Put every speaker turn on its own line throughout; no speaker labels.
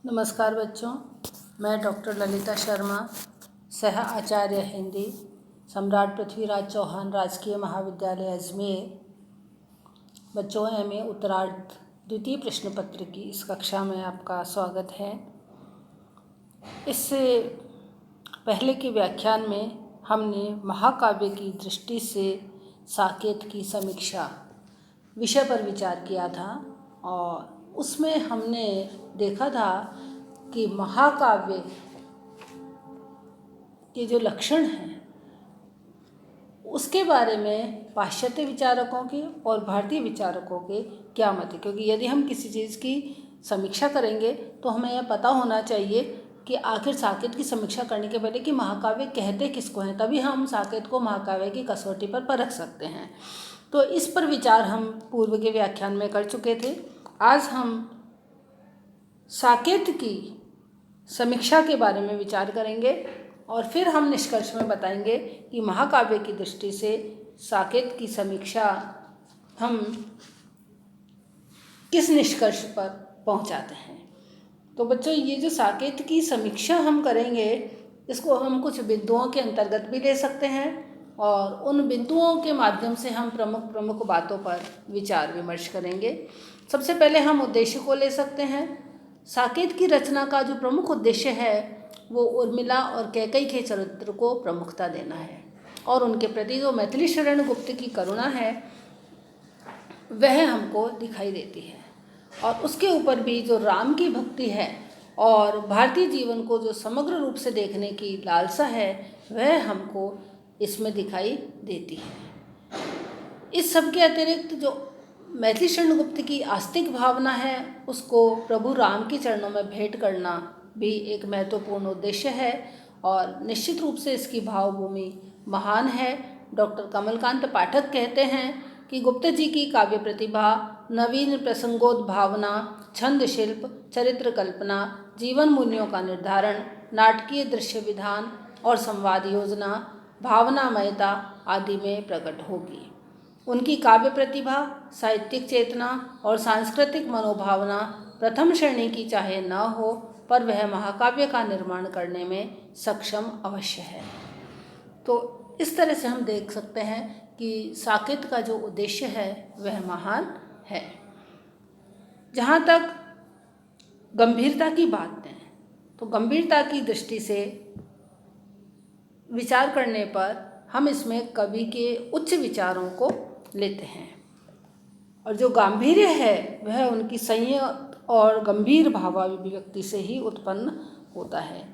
नमस्कार बच्चों, मैं डॉक्टर ललिता शर्मा, सह आचार्य हिंदी, सम्राट पृथ्वीराज चौहान राजकीय महाविद्यालय अजमेर। बच्चों, एमए उत्तरार्ध द्वितीय प्रश्न पत्र की इस कक्षा में आपका स्वागत है। इससे पहले के व्याख्यान में हमने महाकाव्य की दृष्टि से साकेत की समीक्षा विषय पर विचार किया था और उसमें हमने देखा था कि महाकाव्य के जो लक्षण हैं उसके बारे में पाश्चात्य विचारकों के और भारतीय विचारकों के क्या मत है। क्योंकि यदि हम किसी चीज़ की समीक्षा करेंगे तो हमें यह पता होना चाहिए कि आखिर साकेत की समीक्षा करने के पहले कि महाकाव्य कहते किसको हैं, तभी हम साकेत को महाकाव्य की कसौटी पर परख सकते हैं। तो इस पर विचार हम पूर्व के व्याख्यान में कर चुके थे। आज हम साकेत की समीक्षा के बारे में विचार करेंगे और फिर हम निष्कर्ष में बताएंगे कि महाकाव्य की दृष्टि से साकेत की समीक्षा हम किस निष्कर्ष पर पहुंचाते हैं। तो बच्चों, ये जो साकेत की समीक्षा हम करेंगे इसको हम कुछ बिंदुओं के अंतर्गत भी ले सकते हैं और उन बिंदुओं के माध्यम से हम प्रमुख बातों पर विचार विमर्श करेंगे। सबसे पहले हम उद्देश्य को ले सकते हैं। साकेत की रचना का जो प्रमुख उद्देश्य है वो उर्मिला और कैकई के चरित्र को प्रमुखता देना है और उनके प्रति जो मैथिली शरण गुप्त की करुणा है वह हमको दिखाई देती है और उसके ऊपर भी जो राम की भक्ति है और भारतीय जीवन को जो समग्र रूप से देखने की लालसा है वह हमको इसमें दिखाई देती है। इस सब के अतिरिक्त जो मैथिली शरण गुप्त की आस्तिक भावना है उसको प्रभु राम के चरणों में भेंट करना भी एक महत्वपूर्ण उद्देश्य है और निश्चित रूप से इसकी भावभूमि महान है। डॉक्टर कमलकांत पाठक कहते हैं कि गुप्त जी की काव्य प्रतिभा, नवीन प्रसंगोद्भावना, छंद शिल्प, चरित्र कल्पना, जीवन मूल्यों का निर्धारण, नाटकीय दृश्य विधान और संवाद योजना, भावनामयता आदि में प्रकट होगी। उनकी काव्य प्रतिभा, साहित्यिक चेतना और सांस्कृतिक मनोभावना प्रथम श्रेणी की चाहे न हो पर वह महाकाव्य का निर्माण करने में सक्षम अवश्य है। तो इस तरह से हम देख सकते हैं कि साकेत का जो उद्देश्य है वह महान है। जहाँ तक गंभीरता की बात है तो गंभीरता की दृष्टि से विचार करने पर हम इसमें कवि के उच्च विचारों को लेते हैं और जो गांधीर्य है वह उनकी संयत और गंभीर भावाभिव्यक्ति से ही उत्पन्न होता है।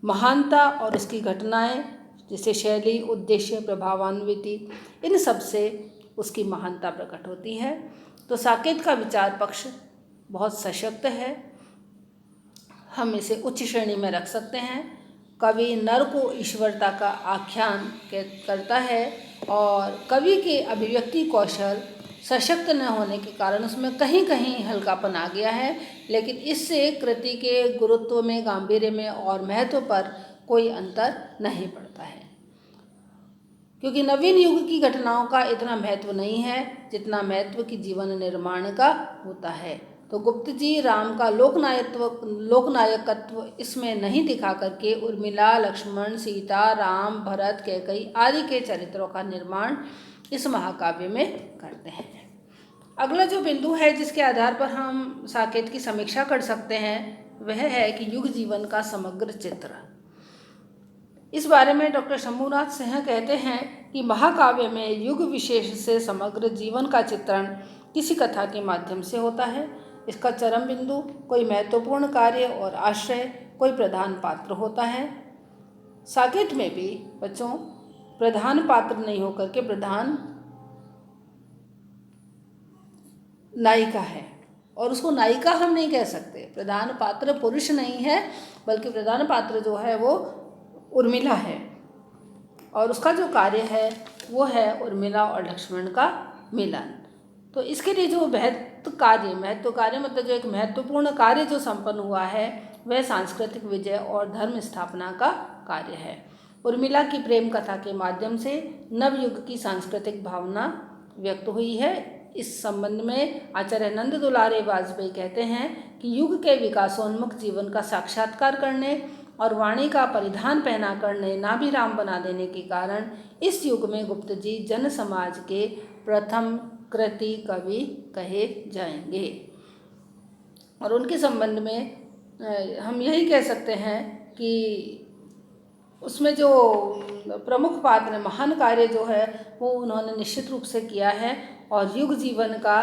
महानता और उसकी घटनाएं जैसे शैली, उद्देश्य, प्रभावान्विति, इन सब से उसकी महानता प्रकट होती है। तो साकेत का विचार पक्ष बहुत सशक्त है, हम इसे उच्च श्रेणी में रख सकते हैं। कवि नर को ईश्वरता का आख्यान करता है और कवि के अभिव्यक्ति कौशल सशक्त न होने के कारण उसमें कहीं कहीं हल्कापन आ गया है, लेकिन इससे कृति के गुरुत्व में, गांभीर्य में और महत्व पर कोई अंतर नहीं पड़ता है। क्योंकि नवीन युग की घटनाओं का इतना महत्व नहीं है जितना महत्व की जीवन निर्माण का होता है। तो गुप्त जी राम का लोकनायकत्व इसमें नहीं दिखा करके उर्मिला, लक्ष्मण, सीता, राम, भरत, कैकई आदि के चरित्रों का निर्माण इस महाकाव्य में करते हैं। अगला जो बिंदु है जिसके आधार पर हम साकेत की समीक्षा कर सकते हैं वह है कि युग जीवन का समग्र चित्र। इस बारे में डॉक्टर शंभुनाथ सिंह कहते हैं कि महाकाव्य में युग विशेष से समग्र जीवन का चित्रण किसी कथा के माध्यम से होता है। इसका चरम बिंदु कोई महत्वपूर्ण कार्य और आश्रय, कोई प्रधान पात्र होता है। साकेत में भी बच्चों प्रधान पात्र नहीं होकर के प्रधान नायिका है और उसको नायिका हम नहीं कह सकते। प्रधान पात्र पुरुष नहीं है बल्कि प्रधान पात्र जो है वो उर्मिला है और उसका जो कार्य है वो है उर्मिला और लक्ष्मण का मिलन। तो इसके लिए जो महत्व कार्य मतलब जो एक महत्वपूर्ण कार्य जो संपन्न हुआ है वह सांस्कृतिक विजय और धर्म स्थापना का कार्य है। उर्मिला की प्रेम कथा के माध्यम से नवयुग की सांस्कृतिक भावना व्यक्त हुई है। इस संबंध में आचार्य नंद दुलारे वाजपेयी कहते हैं कि युग के विकासोन्मुख जीवन का साक्षात्कार करने और वाणी का परिधान पहना कर नाभिराम बना देने के कारण इस युग में गुप्त जी जन समाज के प्रथम कृति कवि कहे जाएंगे। और उनके संबंध में हम यही कह सकते हैं कि उसमें जो प्रमुख पात्र महान कार्य जो है वो उन्होंने निश्चित रूप से किया है, और युग जीवन का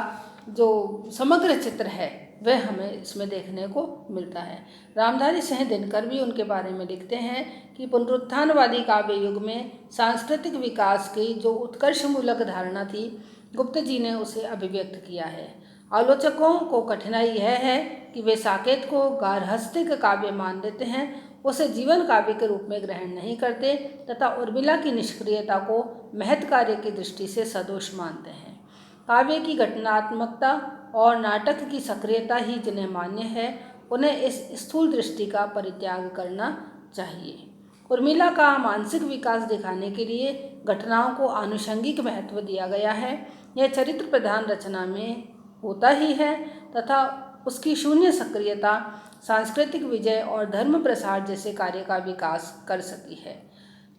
जो समग्र चित्र है वह हमें इसमें देखने को मिलता है। रामधारी सिंह दिनकर भी उनके बारे में लिखते हैं कि पुनरुत्थानवादी काव्य युग में सांस्कृतिक विकास की जो उत्कर्षमूलक धारणा थी, गुप्त जी ने उसे अभिव्यक्त किया है। आलोचकों को कठिनाई यह है कि वे साकेत को गार्हस्थ्यिक काव्य मान लेते हैं, उसे जीवन काव्य के रूप में ग्रहण नहीं करते तथा उर्मिला की निष्क्रियता को महत् कार्य की दृष्टि से सदोष मानते हैं। काव्य की घटनात्मकता और नाटक की सक्रियता ही जिन्हें मान्य है, उन्हें इस स्थूल दृष्टि का परित्याग करना चाहिए। उर्मिला का मानसिक विकास दिखाने के लिए घटनाओं को आनुषंगिक महत्व दिया गया है। यह चरित्र प्रधान रचना में होता ही है तथा उसकी शून्य सक्रियता सांस्कृतिक विजय और धर्म प्रसार जैसे कार्य का विकास कर सकी है।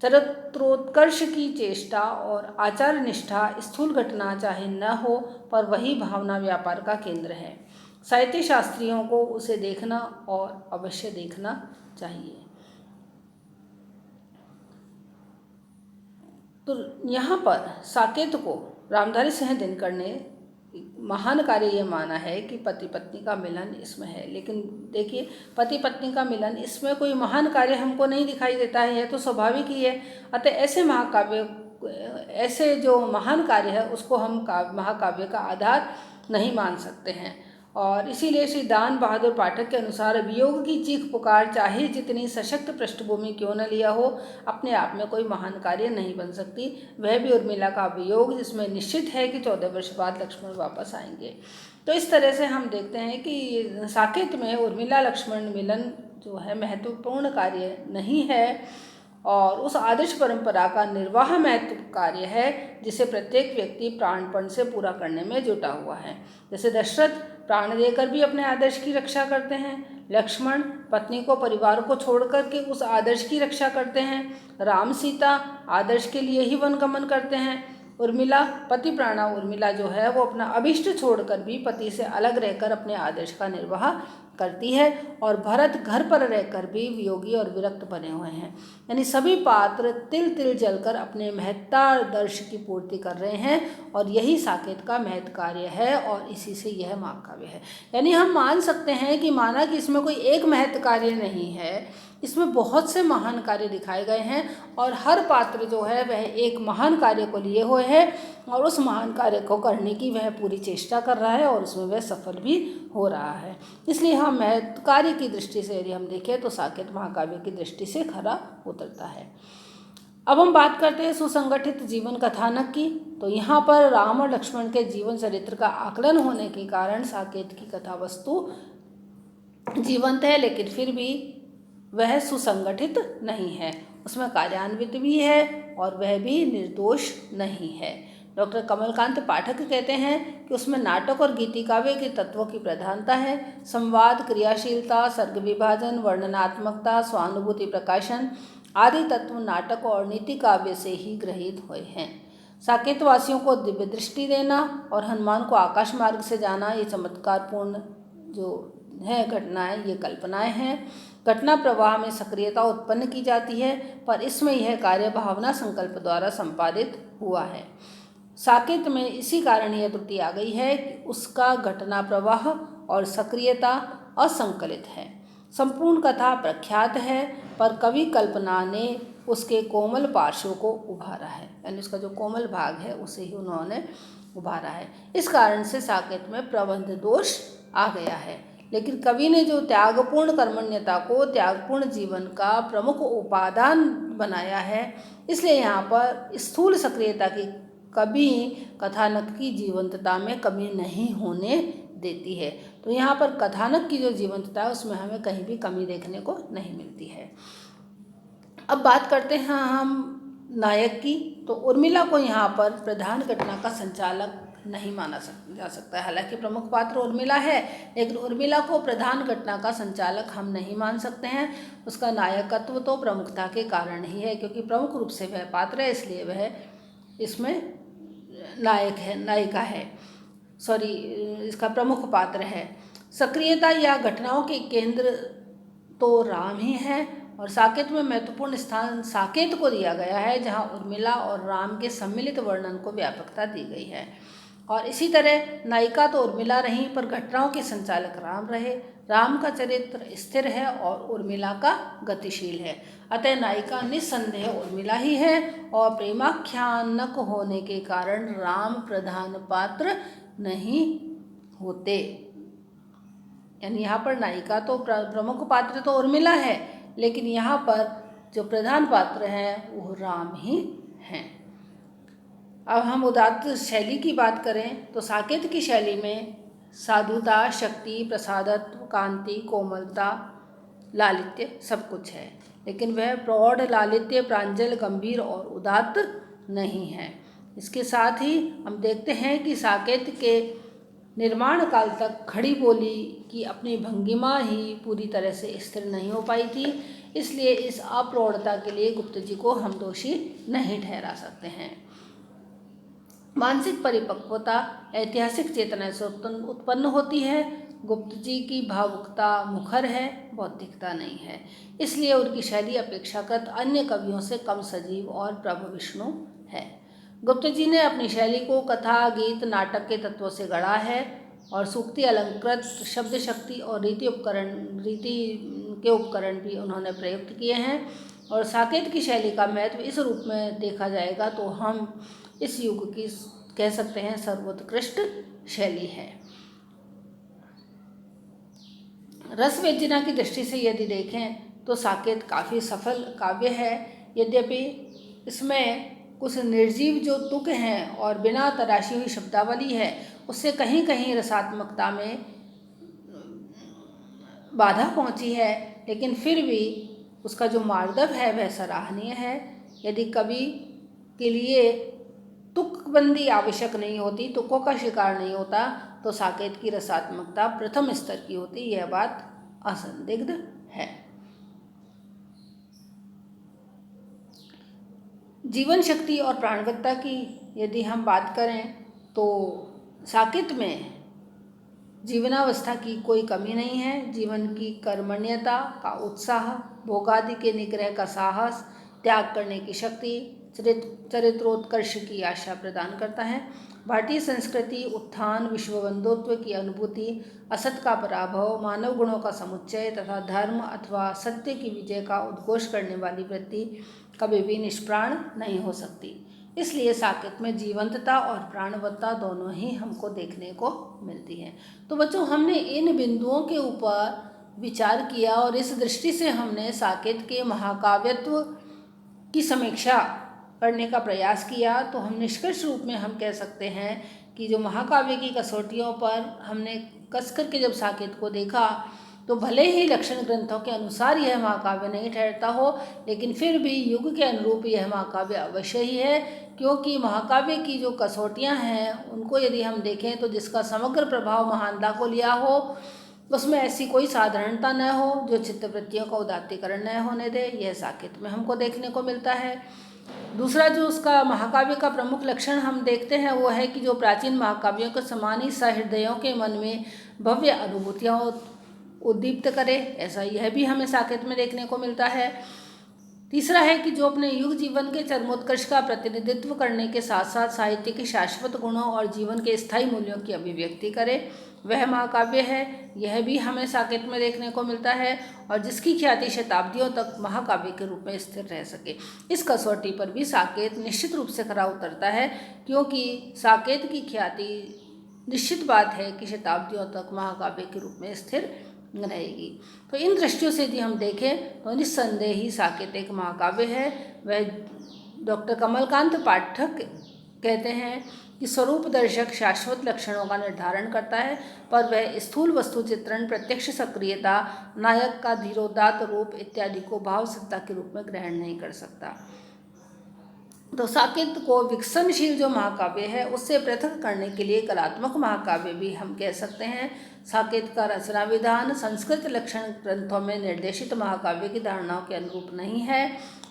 चरित्रोत्कर्ष की चेष्टा और आचार निष्ठा स्थूल घटना चाहे न हो, पर वही भावना व्यापार का केंद्र है। साहित्य शास्त्रियों को उसे देखना और अवश्य देखना चाहिए। तो यहाँ पर साकेत को रामधारी सिंह दिनकर ने महान कार्य ये माना है कि पति पत्नी का मिलन इसमें है, लेकिन देखिए पति पत्नी का मिलन इसमें कोई महान कार्य हमको नहीं दिखाई देता है, यह तो स्वाभाविक ही है। अतः ऐसे महाकाव्य, ऐसे जो महान कार्य है उसको हम महाकाव्य का आधार नहीं मान सकते हैं। और इसीलिए श्री दान बहादुर पाठक के अनुसार वियोग की चीख पुकार चाहे जितनी सशक्त पृष्ठभूमि क्यों न लिया हो, अपने आप में कोई महान कार्य नहीं बन सकती। वह भी उर्मिला का वियोग, जिसमें निश्चित है कि 14 वर्ष बाद लक्ष्मण वापस आएंगे। तो इस तरह से हम देखते हैं कि साकेत में उर्मिला लक्ष्मण मिलन जो है महत्वपूर्ण कार्य नहीं है, और उस आदर्श परंपरा का निर्वाह महत्व कार्य है जिसे प्रत्येक व्यक्ति प्राणपण से पूरा करने में जुटा हुआ है। जैसे दशरथ प्राण देकर भी अपने आदर्श की रक्षा करते हैं, लक्ष्मण पत्नी को परिवार को छोड़ करके उस आदर्श की रक्षा करते हैं, राम सीता आदर्श के लिए ही वनगमन करते हैं, उर्मिला पति प्राणा उर्मिला जो है वो अपना अभिष्ट छोड़कर भी पति से अलग रहकर अपने आदर्श का निर्वाह करती है, और भरत घर पर रहकर भी वियोगी और विरक्त बने हुए हैं। यानी सभी पात्र तिल तिल जलकर अपने महत्तादर्श की पूर्ति कर रहे हैं, और यही साकेत का महत् कार्य है, और इसी से यह महाकाव्य है। यानी हम मान सकते हैं कि माना कि इसमें कोई एक महत् कार्य नहीं है, इसमें बहुत से महान कार्य दिखाए गए हैं, और हर पात्र जो है वह एक महान कार्य को लिए हुए है, और उस महान कार्य को करने की वह पूरी चेष्टा कर रहा है, और उसमें वह सफल भी हो रहा है। इसलिए हम महत् कार्य की दृष्टि से यदि हम देखें तो साकेत महाकाव्य की दृष्टि से खरा उतरता है। अब हम बात करते हैं सुसंगठित जीवन कथानक की। तो यहाँ पर राम और लक्ष्मण के जीवन चरित्र का आकलन होने के कारण साकेत की कथा वस्तु जीवंत है, लेकिन फिर भी वह सुसंगठित नहीं है, उसमें कार्यान्वित भी है और वह भी निर्दोष नहीं है। डॉक्टर कमलकांत पाठक कहते हैं कि उसमें नाटक और गीति काव्य के तत्वों की प्रधानता है। संवाद, क्रियाशीलता, सर्ग विभाजन, वर्णनात्मकता, स्वानुभूति प्रकाशन आदि तत्व नाटक और नीति काव्य से ही गृहीत हुए हैं। साकेतवासियों को दिव्य दृष्टि देना और हनुमान को आकाश मार्ग से जाना, ये चमत्कारपूर्ण जो है घटनाएं, ये कल्पनाएं हैं। घटना प्रवाह में सक्रियता उत्पन्न की जाती है, पर इसमें यह कार्य भावना संकल्प द्वारा संपादित हुआ है। साकेत में इसी कारण यह त्रुटि आ गई है कि उसका घटना प्रवाह और सक्रियता असंकलित है। संपूर्ण कथा प्रख्यात है, पर कवि कल्पना ने उसके कोमल पार्श्व को उभारा है, यानी उसका जो कोमल भाग है उसे ही उन्होंने उभारा है। इस कारण से साकेत में प्रबंध दोष आ गया है। लेकिन कवि ने जो त्यागपूर्ण कर्मण्यता को त्यागपूर्ण जीवन का प्रमुख उपादान बनाया है, इसलिए यहाँ पर स्थूल सक्रियता की कभी कथानक की जीवंतता में कमी नहीं होने देती है। तो यहाँ पर कथानक की जो जीवंतता है उसमें हमें कहीं भी कमी देखने को नहीं मिलती है। अब बात करते हैं हम नायक की। तो उर्मिला को यहाँ पर प्रधान घटना का संचालक नहीं माना जा सकता है। हालांकि प्रमुख पात्र उर्मिला है, लेकिन उर्मिला को प्रधान घटना का संचालक हम नहीं मान सकते हैं। उसका नायकत्व तो प्रमुखता के कारण ही है, क्योंकि प्रमुख रूप से वह पात्र है, इसलिए वह इसमें नायक है, नायिका है, इसका प्रमुख पात्र है। सक्रियता या घटनाओं के केंद्र तो राम ही है, और साकेत में महत्वपूर्ण स्थान साकेत को दिया गया है, जहां उर्मिला और राम के सम्मिलित वर्णन को व्यापकता दी गई है। और इसी तरह नायिका तो उर्मिला रही, पर घटनाओं के संचालक राम रहे। राम का चरित्र स्थिर है और उर्मिला का गतिशील है, अतः नायिका निस्संदेह उर्मिला ही है, और प्रेमाख्यानक होने के कारण राम प्रधान पात्र नहीं होते। यानी यहाँ पर नायिका तो प्रमुख पात्र तो उर्मिला है, लेकिन यहाँ पर जो प्रधान पात्र हैं वो राम ही हैं। अब हम उदात्त शैली की बात करें तो साकेत की शैली में साधुता, शक्ति, प्रसादत्व, कांति, कोमलता, लालित्य सब कुछ है, लेकिन वह प्रौढ़, लालित्य, प्रांजल, गंभीर और उदात्त नहीं है। इसके साथ ही हम देखते हैं कि साकेत के निर्माण काल तक खड़ी बोली की अपनी भंगिमा ही पूरी तरह से स्थिर नहीं हो पाई थी, इसलिए इस अप्रौढ़ता के लिए गुप्त जी को हम दोषी नहीं ठहरा सकते हैं। मानसिक परिपक्वता ऐतिहासिक चेतना से उत्पन्न होती है। गुप्त जी की भावुकता मुखर है, बौद्धिकता नहीं है, इसलिए उनकी शैली अपेक्षाकृत अन्य कवियों से कम सजीव और प्रभविष्णु है। गुप्त जी ने अपनी शैली को कथा, गीत, नाटक के तत्वों से गढ़ा है, और सूक्ति, अलंकृत, शब्द शक्ति और रीति के उपकरण भी उन्होंने प्रयुक्त किए हैं। और साकेत की शैली का महत्व इस रूप में देखा जाएगा तो हम इस युग की कह सकते हैं सर्वोत्कृष्ट शैली है। रस व्यंजना की दृष्टि से यदि देखें तो साकेत काफ़ी सफल काव्य है, यद्यपि इसमें कुछ निर्जीव जो तुक हैं और बिना तराशी हुई शब्दावली है, उससे कहीं कहीं रसात्मकता में बाधा पहुंची है, लेकिन फिर भी उसका जो मार्दव है वह सराहनीय है। यदि कवि के लिए तुकबंदी आवश्यक नहीं होती, तुकों का शिकार नहीं होता, तो साकेत की रसात्मकता प्रथम स्तर की होती, यह बात असंदिग्ध है। जीवन शक्ति और प्राणवत्ता की यदि हम बात करें तो साकेत में जीवनावस्था की कोई कमी नहीं है। जीवन की कर्मण्यता का उत्साह, भोगादि के निग्रह का साहस, त्याग करने की शक्ति, चरित्रोत्कर्ष की आशा प्रदान करता है। भारतीय संस्कृति उत्थान, विश्वबंधुत्व की अनुभूति, असत का पराभव, मानव गुणों का समुच्चय तथा धर्म अथवा सत्य की विजय का उद्घोष करने वाली वृत्ति कभी भी निष्प्राण नहीं हो सकती। इसलिए साकेत में जीवंतता और प्राणवत्ता दोनों ही हमको देखने को मिलती है। तो बच्चों, हमने इन बिंदुओं के ऊपर विचार किया और इस दृष्टि से हमने साकेत के महाकाव्यत्व की समीक्षा करने का प्रयास किया। तो हम निष्कर्ष रूप में हम कह सकते हैं कि जो महाकाव्य की कसौटियों पर हमने कस करके जब साकेत को देखा, तो भले ही लक्षण ग्रंथों के अनुसार यह महाकाव्य नहीं ठहरता हो, लेकिन फिर भी युग के अनुरूप यह महाकाव्य अवश्य ही है, क्योंकि महाकाव्य की जो कसौटियां हैं उनको यदि हम देखें तो जिसका समग्र प्रभाव महानता को लिया हो, उसमें ऐसी कोई साधारणता न हो जो चित्तवृत्तियों का उदात्तीकरण न होने दे, यह साकेत में हमको देखने को मिलता है। दूसरा जो उसका महाकाव्य का प्रमुख लक्षण हम देखते हैं वो है कि जो प्राचीन महाकाव्यों के समान ही सहृदयों के मन में भव्य अनुभूतियाँ उद्दीप्त करे, ऐसा यह भी हमें साकेत में देखने को मिलता है। तीसरा है कि जो अपने युग जीवन के चरमोत्कर्ष का प्रतिनिधित्व करने के साथ साथ साहित्य के शाश्वत गुणों और जीवन के स्थायी मूल्यों की अभिव्यक्ति करे, वह महाकाव्य है, यह भी हमें साकेत में देखने को मिलता है, और जिसकी ख्याति शताब्दियों तक महाकाव्य के रूप में स्थिर रह सके। इस कसौटी पर भी साकेत निश्चित रूप से खरा उतरता है, क्योंकि साकेत की ख्याति निश्चित बात है कि शताब्दियों तक महाकाव्य के रूप में स्थिर रहेगी। तो इन दृष्टियों से यदि हम देखें तो निस्संदेह ही साकेत एक महाकाव्य है। वह डॉक्टर कमलकांत पाठक कहते हैं कि स्वरूप दर्शक शाश्वत लक्षणों का निर्धारण करता है, पर वह स्थूल वस्तु चित्रण, प्रत्यक्ष सक्रियता, नायक का धीरोदात्त रूप इत्यादि को भाव सत्ता के रूप में ग्रहण नहीं कर सकता। तो साकेत को विकसनशील जो महाकाव्य है उससे पृथक करने के लिए कलात्मक महाकाव्य भी हम कह सकते हैं। साकेत का रचना विधान संस्कृत लक्षण ग्रंथों में निर्देशित महाकाव्य की धारणाओं के अनुरूप नहीं है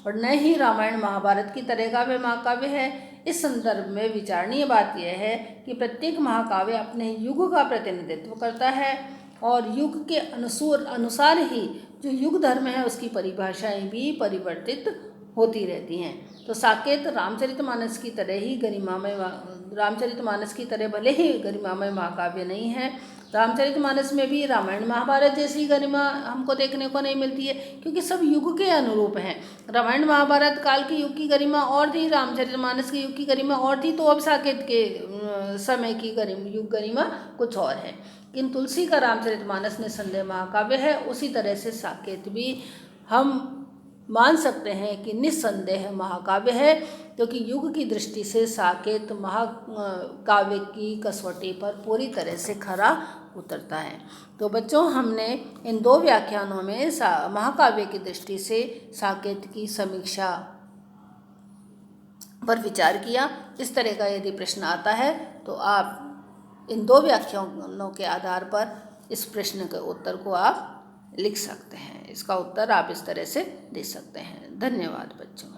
और न ही रामायण महाभारत की तरह का वे महाकाव्य है। इस संदर्भ में विचारणीय बात यह है कि प्रत्येक महाकाव्य अपने युग का प्रतिनिधित्व करता है और युग के अनुसार ही जो युग धर्म है उसकी परिभाषाएं भी परिवर्तित होती रहती हैं। तो साकेत रामचरितमानस की तरह ही गरिमामय रामचरितमानस की तरह भले ही गरिमामय महाकाव्य नहीं है, रामचरितमानस में भी रामायण महाभारत जैसी गरिमा हमको देखने को नहीं मिलती है क्योंकि सब युग के अनुरूप हैं। रामायण महाभारत काल के युग की गरिमा और थी, रामचरितमानस के युग की गरिमा और थी, तो अब साकेत के समय की युग गरिमा कुछ और है। इन तुलसी का रामचरितमानस निस्संदेह महाकाव्य है, उसी तरह से साकेत भी हम मान सकते हैं कि निस्संदेह महाकाव्य है, क्योंकि युग की दृष्टि से साकेत महाकाव्य की कसौटी पर पूरी तरह से खरा उतरता है। तो बच्चों, हमने इन 2 व्याख्यानों में महाकाव्य की दृष्टि से साकेत की समीक्षा पर विचार किया। इस तरह का यदि प्रश्न आता है तो आप इन 2 व्याख्यानों के आधार पर इस प्रश्न के उत्तर को आप लिख सकते हैं। इसका उत्तर आप इस तरह से दे सकते हैं। धन्यवाद बच्चों।